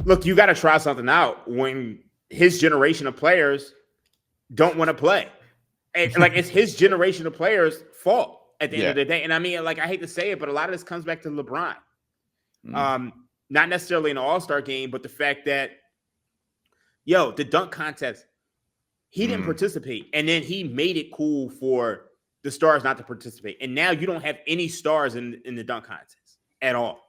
look, you got to try something out when his generation of players don't want to play. And, like, it's his generation of players' fault at the end Yeah. of the day. And I mean, like, I hate to say it, but a lot of this comes back to LeBron. Mm. Not necessarily in an All-Star game, but the fact that, the dunk contest, he didn't participate, and then he made it cool for the stars not to participate. And now you don't have any stars in the dunk contest at all.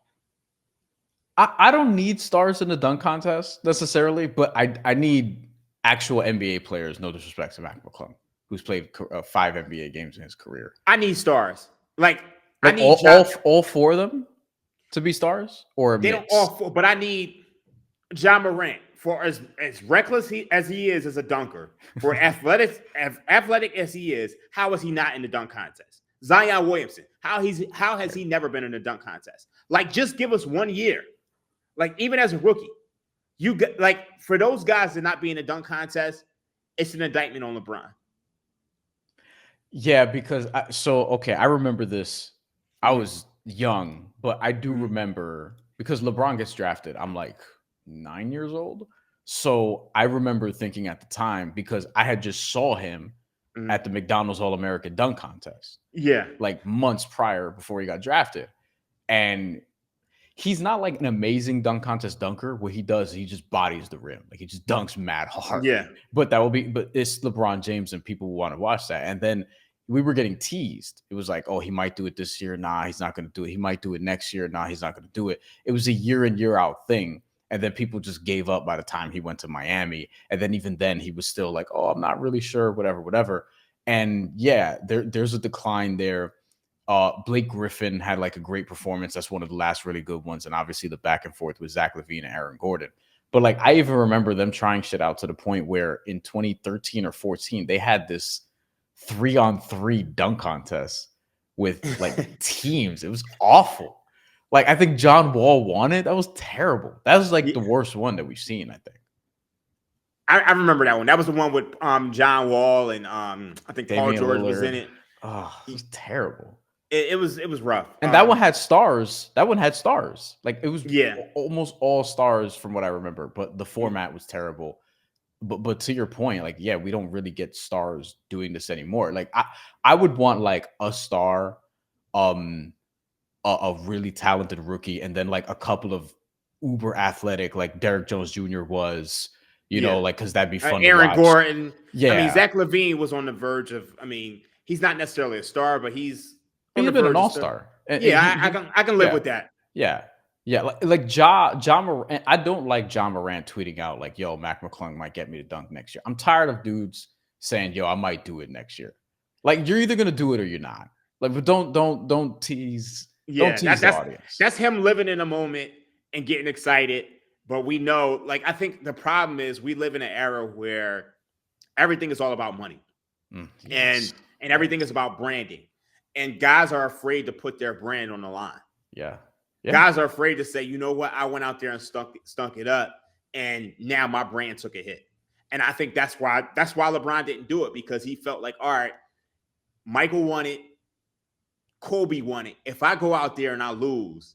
I don't need stars in the dunk contest necessarily, but I need actual NBA players. No disrespect to Mac McClung, who's played 5 NBA games in his career. I need stars. Like I Like need all 4 of them to be stars, or a they mix. don't all four, but I need John Morant for as reckless as he is as a dunker, for athletic as he is. How is he not in the dunk contest? Zion Williamson, how has he never been in the dunk contest? Like, just give us 1 year. Like, even as a rookie, you get, like, for those guys to not be in the dunk contest, it's an indictment on LeBron. Yeah, because I remember this. I was young, but I do remember because LeBron gets drafted. I'm like 9 years old. So I remember thinking at the time, because I had just saw him at the McDonald's All-American dunk contest. Yeah. Like months prior before he got drafted. And he's not like an amazing dunk contest dunker. What he does, he just bodies the rim. Like, he just dunks mad hard. Yeah. But it's LeBron James and people want to watch that. And then we were getting teased. It was like, oh, he might do it this year. Nah, he's not going to do it. He might do it next year. Nah, he's not going to do it. It was a year in, year out thing. And then people just gave up by the time he went to Miami. And then even then he was still like, oh, I'm not really sure, whatever. And yeah, there's a decline there. Blake Griffin had like a great performance. That's one of the last really good ones. And obviously the back and forth with Zach LaVine and Aaron Gordon. But like, I even remember them trying shit out to the point where in 2013 or 14, they had this 3-on-3 dunk contest with like teams. It was awful. Like, I think John Wall won it. That was terrible. That was like the worst one that we've seen, I think. I remember that one. That was the one with John Wall and I think Paul George was in it. Oh, it was terrible. It was rough. And that one had stars. Like, it was almost all stars from what I remember, but the format was terrible. But to your point, like, yeah, we don't really get stars doing this anymore. Like, I would want like a star, a really talented rookie, and then like a couple of uber athletic, like Derrick Jones Jr. was, you know, like, because that'd be fun. Aaron Gordon. Yeah. I mean, Zach LaVine was on the verge of, I mean, he's not necessarily a star, but he's been an all-star. I can live with that. Yeah. Yeah. Like John Morant. I don't like John Morant tweeting out like, yo, Mac McClung might get me to dunk next year. I'm tired of dudes saying, yo, I might do it next year. Like, you're either gonna do it or you're not. Like, but don't tease. Yeah, don't tease the audience. That's him living in a moment and getting excited. But we know, like, I think the problem is we live in an era where everything is all about money. Yes. And everything is about branding. And guys are afraid to put their brand on the line. Yeah. Guys are afraid to say, you know what, I went out there and stunk it up, and now my brand took a hit. And I think that's why LeBron didn't do it, because he felt like, all right, Michael won it, Kobe won it. If I go out there and I lose,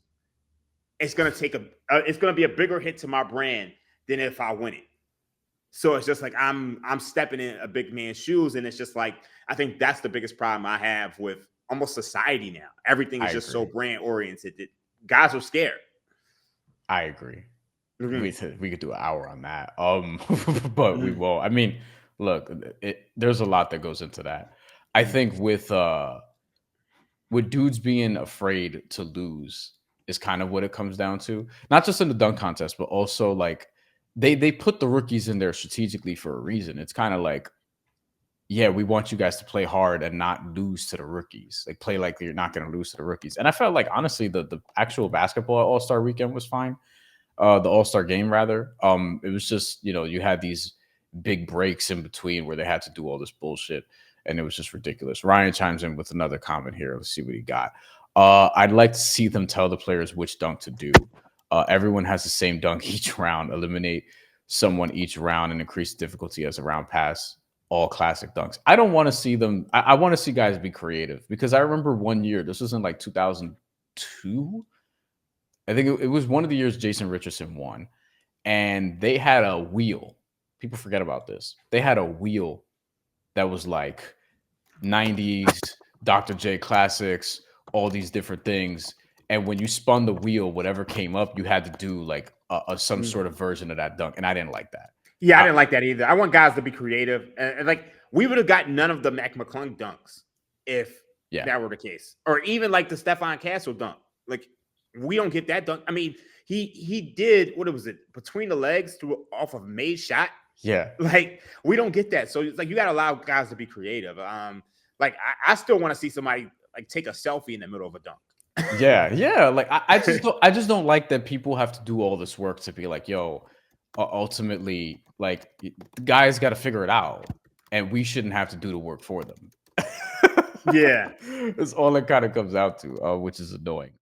it's gonna be a bigger hit to my brand than if I win it. So it's just like I'm stepping in a big man's shoes, and it's just like, I think that's the biggest problem I have with almost society now. Everything is just so brand oriented that guys are scared. I agree. We could do an hour on that. But we won't. I mean, look, there's a lot that goes into that. I think with dudes being afraid to lose is kind of what it comes down to. Not just in the dunk contest, but also like they put the rookies in there strategically for a reason. It's kind of like, yeah, we want you guys to play hard and not lose to the rookies. Like, play like you're not going to lose to the rookies. And I felt like, honestly, the actual basketball All-Star weekend was fine. The All-Star game, rather. It was just, you had these big breaks in between where they had to do all this bullshit, and it was just ridiculous. Ryan chimes in with another comment here. Let's see what he got. I'd like to see them tell the players which dunk to do. Everyone has the same dunk each round. Eliminate someone each round and increase difficulty as a round pass. All classic dunks. I don't want to see them. I want to see guys be creative, because I remember one year, this was in like 2002. I think it was one of the years Jason Richardson won. and they had a wheel. People forget about this. They had a wheel that was like 90s Dr. J classics, all these different things. And when you spun the wheel, whatever came up, you had to do like some sort of version of that dunk. And I didn't like that. Yeah, I didn't like that either. I want guys to be creative. And like, we would have got none of the Mac McClung dunks if that were the case. Or even like the Stephon Castle dunk. Like, we don't get that dunk. I mean, he did, what was it, between the legs through off of a made shot. Yeah. Like, we don't get that. So it's like, you got to allow guys to be creative. Like, I still want to see somebody like take a selfie in the middle of a dunk. Yeah. Like, I just don't like that people have to do all this work to be like, yo, ultimately, like, guys got to figure it out, and we shouldn't have to do the work for them. Yeah. That's all it kind of comes out to, which is annoying.